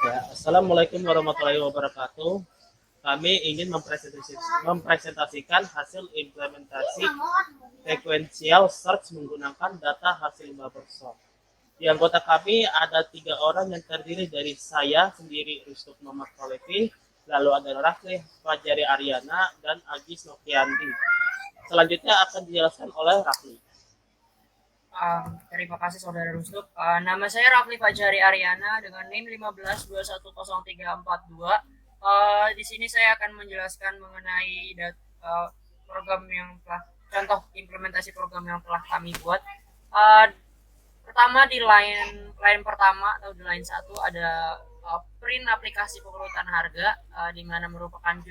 Ya, Assalamualaikum warahmatullahi wabarakatuh. Kami ingin mempresentasikan hasil implementasi sequential search menggunakan data hasil Barbershop. Di anggota kami ada 3 orang yang terdiri dari saya sendiri, Rustuk Muhammad Kholefi, lalu ada Rafli Fajari Aryana, dan Agis Nokiandi. Selanjutnya akan dijelaskan oleh Rafli. Terima kasih Saudara Rustuk. Nama saya Rafli Fajari Aryana dengan NIM 15210342. Di sini saya akan menjelaskan mengenai program yang telah contoh implementasi program yang telah kami buat. Uh, Pertama di line pertama atau di line satu ada print aplikasi pengurutan harga, di mana merupakan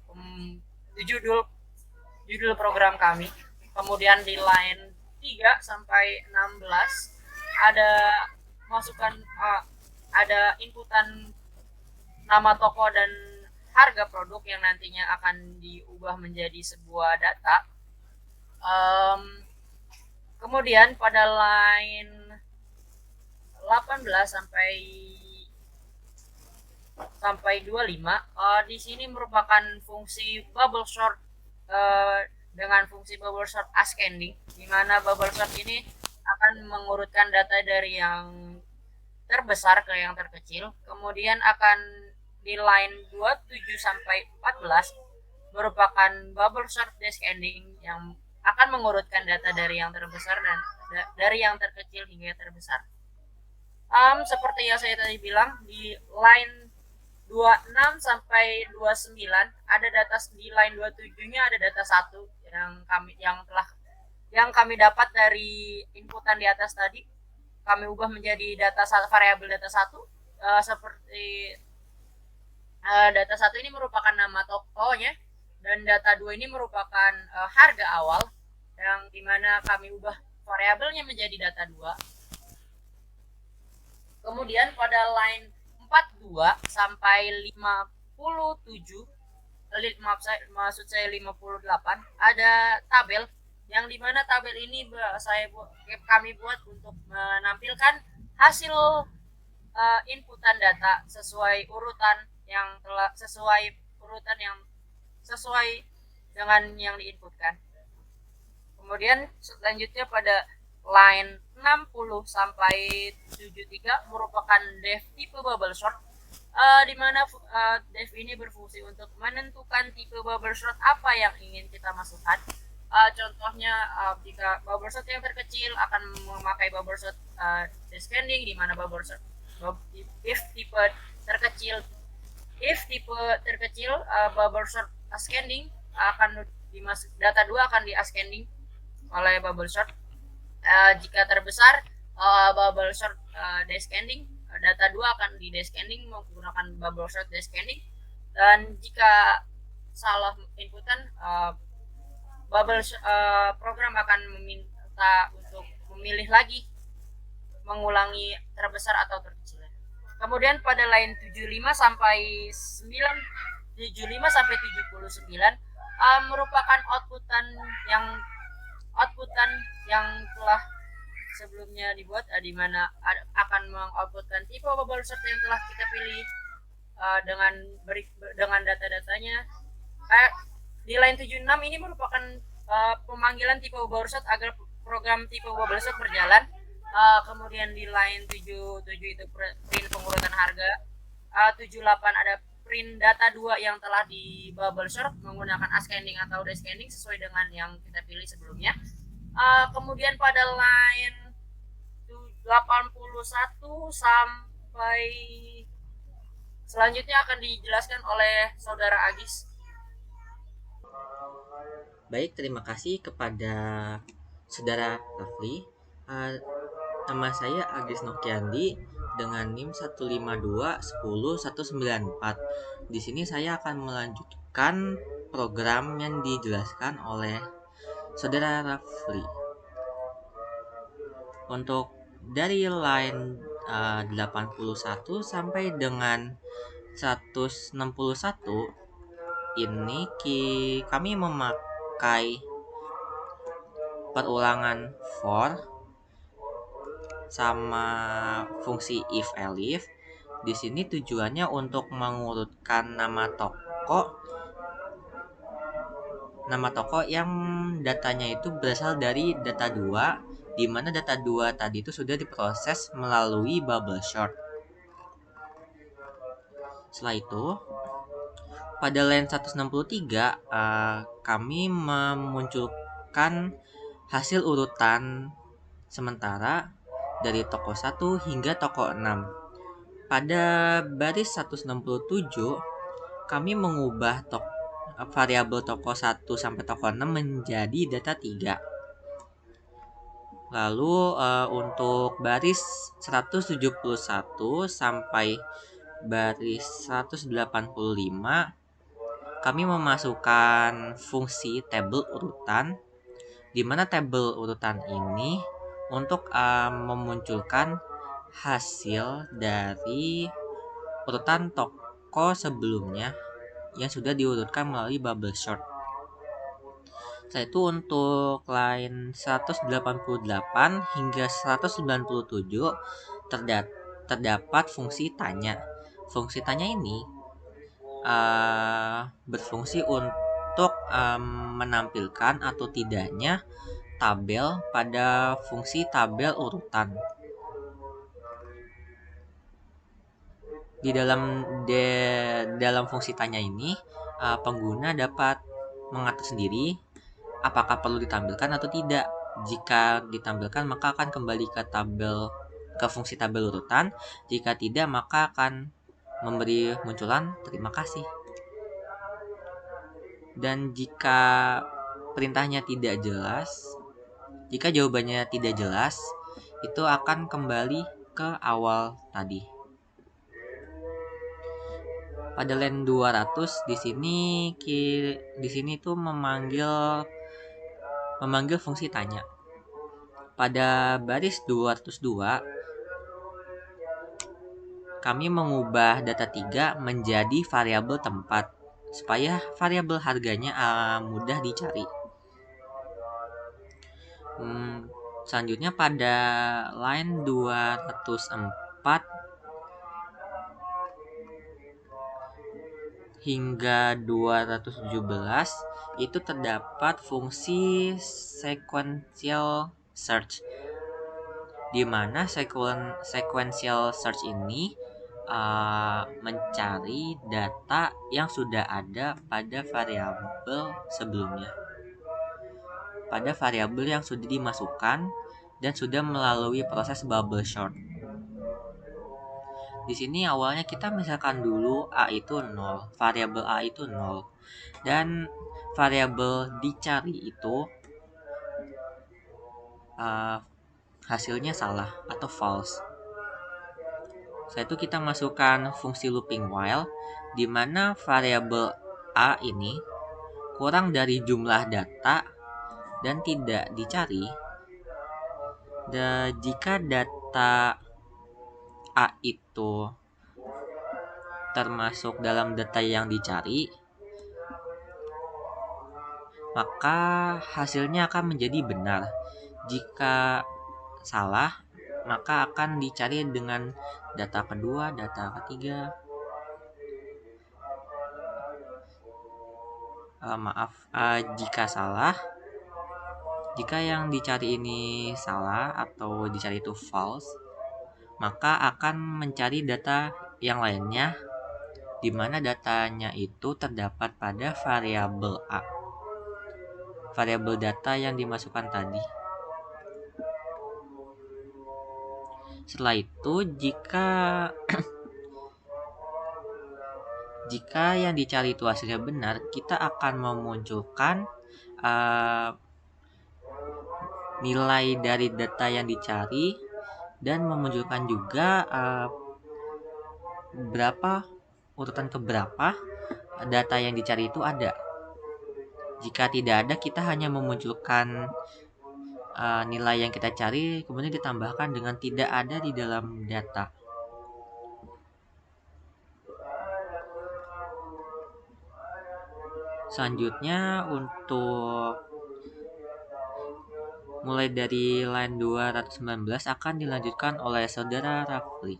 um, judul judul program kami. Kemudian di line 3 sampai 16 ada masukan, ada inputan nama toko dan harga produk yang nantinya akan diubah menjadi sebuah data. Um, Kemudian pada line 18 sampai sampai 25, di sini merupakan fungsi bubble sort, dengan fungsi bubble sort ascending, di mana bubble sort ini akan mengurutkan data dari yang terbesar ke yang terkecil. Kemudian akan di line 27 sampai 14 merupakan bubble sort descending yang akan mengurutkan data dari yang terbesar dan dari yang terkecil hingga terbesar. Seperti yang saya tadi bilang, di line 26 sampai 29 ada data, di line 27-nya ada data satu yang kami dapat dari inputan di atas tadi. Kami ubah menjadi variabel data satu, seperti data satu ini merupakan nama tokonya dan data 2 ini merupakan harga awal yang dimana kami ubah variabelnya menjadi data 2. Kemudian pada line 42 sampai 57, maksud saya 58, ada tabel yang dimana tabel ini kami buat untuk menampilkan hasil inputan data sesuai urutan yang sesuai dengan yang diinputkan. Kemudian selanjutnya pada line 60 sampai 73 merupakan def tipe bubble sort, di mana def ini berfungsi untuk menentukan tipe bubble sort apa yang ingin kita masukkan. Contohnya, jika bubble sort yang terkecil akan memakai bubble sort descending, di mana bubble sort if tipe terkecil bubble sort ascending akan data 2 akan di ascending oleh bubble sort. Jika terbesar, bubble sort descending, data 2 akan di descending menggunakan bubble sort descending. Dan jika salah inputan, program akan meminta untuk memilih lagi, mengulangi terbesar atau terkecil. Kemudian pada line 75 sampai 79 merupakan outputan yang telah sebelumnya dibuat, di mana akan mengoutputkan tipe bubble sort yang telah kita pilih dengan data-datanya. Di line 76 ini merupakan pemanggilan tipe bubble sort agar program tipe bubble sort berjalan. Kemudian di line 77 itu print pengurutan harga. 78 ada print data 2 yang telah di bubble sort menggunakan ascending atau descending sesuai dengan yang kita pilih sebelumnya. Kemudian pada line 81 sampai selanjutnya akan dijelaskan oleh Saudara Agis. Baik, terima kasih kepada Saudara Rafli. Nama saya Agis Nokiandi dengan NIM 152101194. Di sini saya akan melanjutkan program yang dijelaskan oleh Saudara Rafli. Untuk dari line 81 sampai dengan 161 ini kami memakai perulangan for sama fungsi if elif Di sini tujuannya untuk mengurutkan nama toko yang datanya itu berasal dari data 2, di mana data 2 tadi itu sudah diproses melalui bubble sort. Setelah itu, pada line 163 kami memunculkan hasil urutan sementara dari toko 1 hingga toko 6. Pada baris 167 kami mengubah variabel toko 1 sampai toko 6 menjadi data 3. Lalu untuk baris 171 sampai baris 185 kami memasukkan fungsi tabel urutan, di mana tabel urutan ini untuk memunculkan hasil dari urutan toko sebelumnya yang sudah diurutkan melalui bubble sort. Setelah itu untuk line 188 hingga 197 terdapat fungsi tanya. Fungsi tanya ini berfungsi untuk menampilkan atau tidaknya tabel pada fungsi tabel urutan. Di dalam fungsi tanya ini, pengguna dapat mengatur sendiri apakah perlu ditampilkan atau tidak. Jika ditampilkan maka akan kembali ke fungsi tabel urutan. Jika tidak maka akan memberi munculan terima kasih. Dan jika perintahnya tidak jelas, jika jawabannya tidak jelas, itu akan kembali ke awal tadi. Pada line 200 di sini tuh memanggil fungsi tanya. Pada baris 202 kami mengubah data 3 menjadi variabel tempat supaya variabel harganya mudah dicari. Selanjutnya pada line 204 hingga 217 itu terdapat fungsi sequential search, di mana sequential search ini mencari data yang sudah ada pada variabel sebelumnya, pada variabel yang sudah dimasukkan dan sudah melalui proses bubble sort. Di sini awalnya kita misalkan dulu A itu 0, variabel A itu 0, dan variabel dicari itu hasilnya salah atau false. Setelah itu kita masukkan fungsi looping while, di mana variabel A ini kurang dari jumlah data dan tidak dicari. Dan jika data A itu termasuk dalam data yang dicari, maka hasilnya akan menjadi benar. Jika salah, maka akan dicari dengan data kedua, data ketiga. Jika salah, jika yang dicari ini salah atau dicari itu false, maka akan mencari data yang lainnya, di mana datanya itu terdapat pada variabel A, variabel data yang dimasukkan tadi. Setelah itu, jika yang dicari itu hasilnya benar, kita akan memunculkan nilai dari data yang dicari dan memunculkan juga urutan keberapa data yang dicari itu ada. Jika tidak ada, kita hanya memunculkan nilai yang kita cari, kemudian ditambahkan dengan tidak ada di dalam data. Selanjutnya untuk mulai dari line 219 akan dilanjutkan oleh saudara Rafli.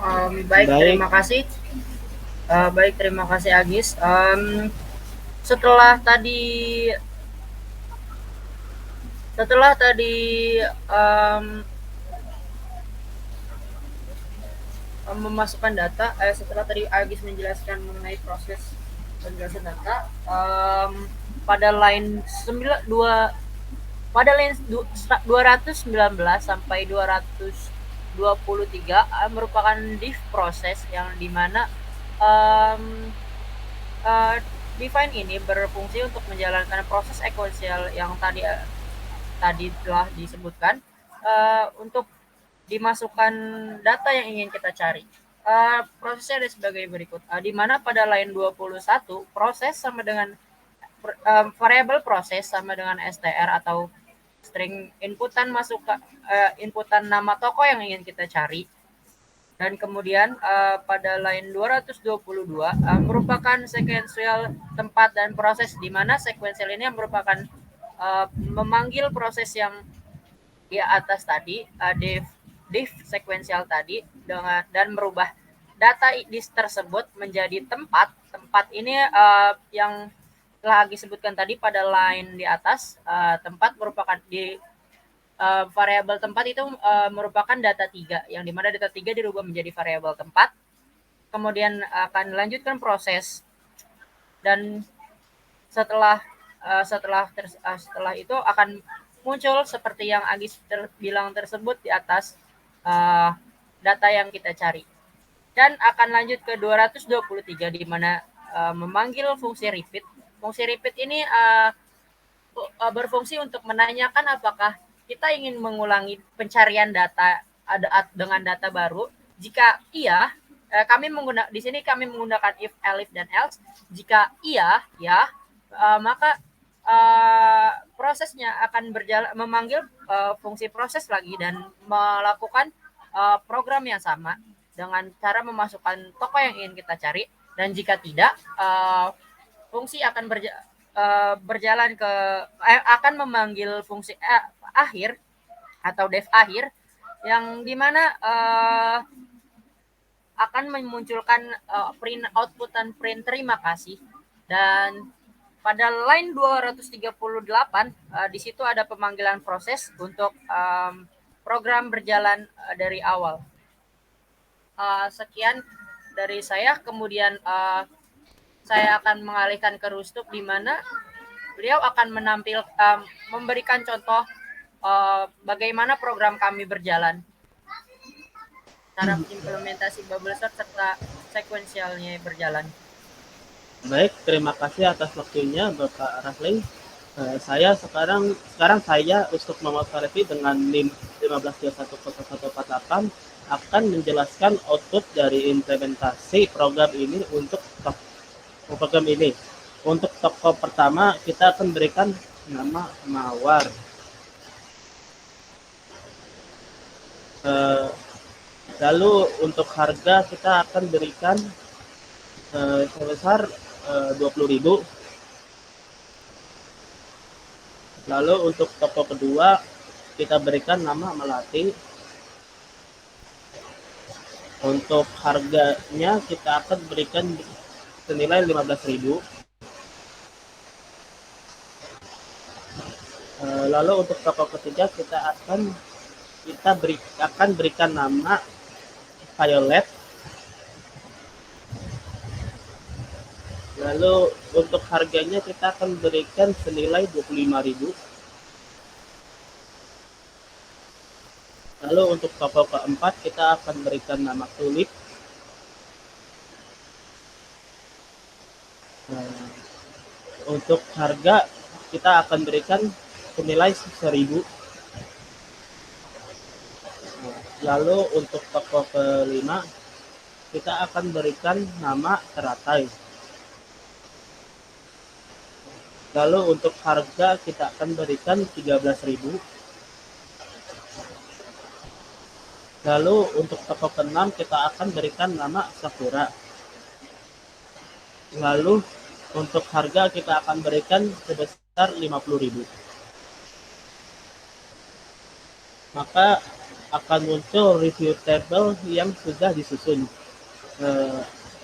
Baik, Baik, terima kasih. Baik, terima kasih Agis. Setelah tadi setelah tadi em, memasukkan data, setelah tadi Agis menjelaskan mengenai proses penjelasan data, pada line 2 pada line 219 sampai 223 merupakan div proses yang dimana um, uh, define ini berfungsi untuk menjalankan proses ekuensial yang tadi telah disebutkan untuk dimasukkan data yang ingin kita cari. Prosesnya ada sebagai berikut. Di mana pada line 21 proses sama dengan variabel proses sama dengan str atau string inputan masuk ke inputan nama toko yang ingin kita cari. Dan kemudian pada line 222 merupakan sekuensial tempat dan proses, di mana sekuensial ini merupakan memanggil proses yang di atas tadi, div sekuensial tadi, dan merubah data tersebut menjadi tempat. Tempat ini yang telah disebutkan tadi pada line di atas. Tempat merupakan variabel tempat itu merupakan data 3, yang dimana data 3 dirubah menjadi variabel tempat. Kemudian akan dilanjutkan proses, dan setelah itu akan muncul seperti yang Agis bilang tersebut di atas, data yang kita cari. Dan akan lanjut ke 223 di mana memanggil fungsi repeat. Fungsi repeat ini berfungsi untuk menanyakan apakah kita ingin mengulangi pencarian data dengan data baru. Jika iya, di sini kami menggunakan if, elif, dan else. Jika iya, ya, maka prosesnya akan berjalan memanggil fungsi proses lagi dan melakukan program yang sama dengan cara memasukkan toko yang ingin kita cari. Dan jika tidak, fungsi akan berjalan ke akan memanggil fungsi akhir atau def akhir, yang dimana akan memunculkan print output dan print terima kasih. Dan pada line 238 di situ ada pemanggilan proses untuk program berjalan dari awal. Sekian dari saya. Kemudian saya akan mengalihkan ke Rustup, di mana beliau akan memberikan contoh bagaimana program kami berjalan, cara implementasi bubble sort serta sekuensialnya berjalan. baik, terima kasih atas waktunya Bapak Rafli. Sekarang saya Uskup Muhammad Farifi dengan NIM 15210148 akan menjelaskan output dari implementasi program ini untuk program ini. Untuk toko pertama kita akan berikan nama Mawar. Lalu untuk harga kita akan berikan sebesar 20.000. Lalu untuk toko kedua kita berikan nama Melati. Untuk harganya kita akan berikan senilai 15.000. Lalu untuk toko ketiga kita akan berikan nama Violet. Lalu untuk harganya kita akan berikan senilai 25.000. Lalu untuk toko keempat kita akan berikan nama Tulip. Untuk harga kita akan berikan senilai 1.000. Lalu untuk toko kelima kita akan berikan nama Teratai. Lalu untuk harga kita akan berikan 13.000. Lalu untuk toko keenam kita akan berikan nama Sakura. Lalu untuk harga kita akan berikan sebesar 50.000. Maka akan muncul review table yang sudah disusun.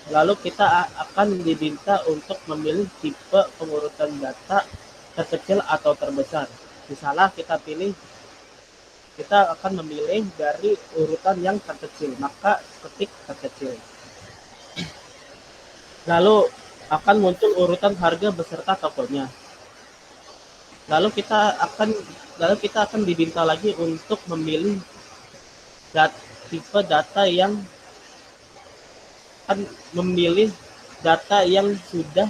Lalu kita akan diminta untuk memilih tipe pengurutan data terkecil atau terbesar. Misalnya kita akan memilih dari urutan yang terkecil, maka ketik terkecil. Lalu akan muncul urutan harga beserta tokonya. Lalu kita akan diminta lagi untuk memilih tipe data yang sudah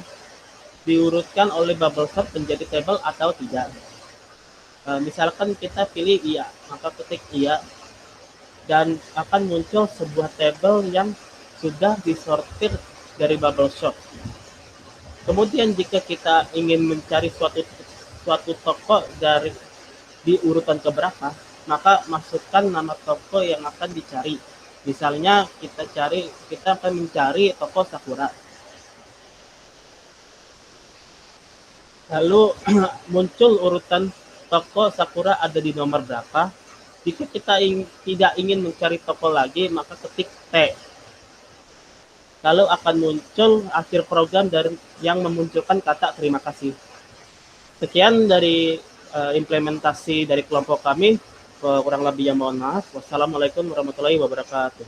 diurutkan oleh Bubblesort menjadi tabel atau tidak. Misalkan kita pilih iya, maka ketik iya dan akan muncul sebuah tabel yang sudah disortir dari Bubblesort. Kemudian jika kita ingin mencari suatu toko di urutan keberapa, maka masukkan nama toko yang akan dicari. Misalnya kita akan mencari toko Sakura. Lalu muncul urutan toko Sakura ada di nomor berapa. Jika kita tidak ingin mencari toko lagi, maka ketik T. Lalu akan muncul akhir program yang memunculkan kata terima kasih. Sekian dari implementasi dari kelompok kami. Kurang lebihnya mohon maaf. Wassalamualaikum warahmatullahi wabarakatuh.